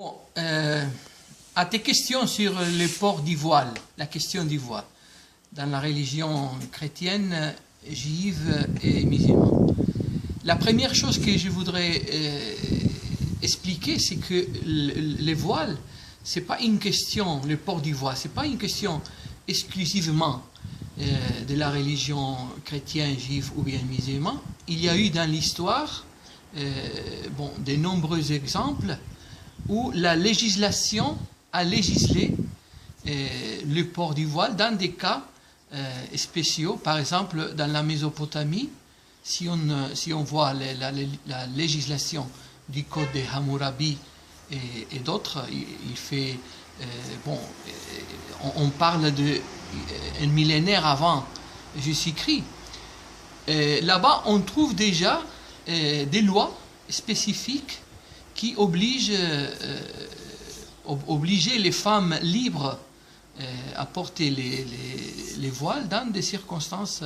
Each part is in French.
Bon, à tes questions sur le port du voile, la question du voile, dans la religion chrétienne, juive et musulmane. La première chose que je voudrais expliquer, c'est que le voile, c'est pas une question, le port du voile, c'est pas une question exclusivement de la religion chrétienne, juive ou bien musulmane. Il y a eu dans l'histoire de nombreux exemples où la législation a législé le port du voile dans des cas spéciaux. Par exemple, dans la Mésopotamie, si on voit la législation du code de Hammurabi et d'autres, il fait on parle de un millénaire avant Jésus-Christ. Là-bas, on trouve déjà des lois spécifiques qui obligeaient les femmes libres à porter les voiles dans des circonstances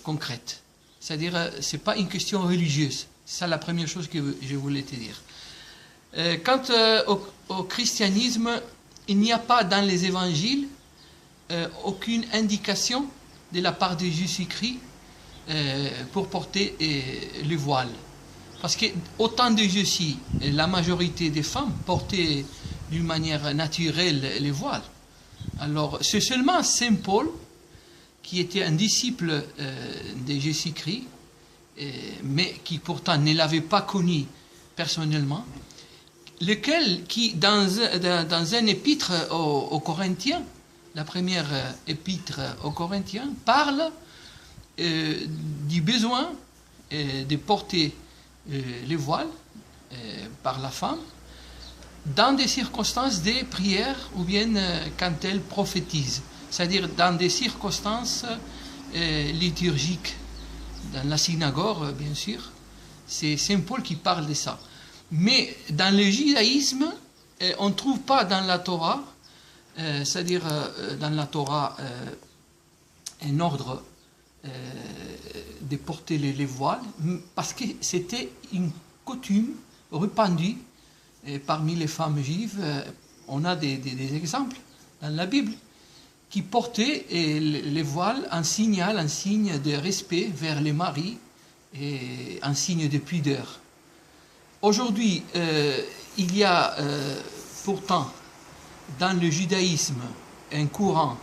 concrètes. C'est-à-dire, ce n'est pas une question religieuse. C'est ça la première chose que je voulais te dire. Quant au christianisme, il n'y a pas dans les évangiles aucune indication de la part de Jésus-Christ pour porter le voile. Parce qu'au temps de Jésus, la majorité des femmes portaient d'une manière naturelle les voiles. Alors, c'est seulement Saint Paul, qui était un disciple de Jésus-Christ, mais qui pourtant ne l'avait pas connu personnellement, lequel, qui dans un épître aux Corinthiens, la première épître aux Corinthiens, parle du besoin de porter les voiles par la femme dans des circonstances de prière ou bien quand elle prophétise, c'est-à-dire dans des circonstances liturgiques, dans la synagogue bien sûr. C'est Saint Paul qui parle de ça. Mais dans le judaïsme, on ne trouve pas dans la Torah, c'est-à-dire dans la Torah, un ordre de porter les voiles, parce que c'était une coutume répandue parmi les femmes juives. On a des exemples dans la Bible qui portaient les voiles en signe de respect vers les maris et en signe de pudeur. Aujourd'hui, il y a pourtant dans le judaïsme un courant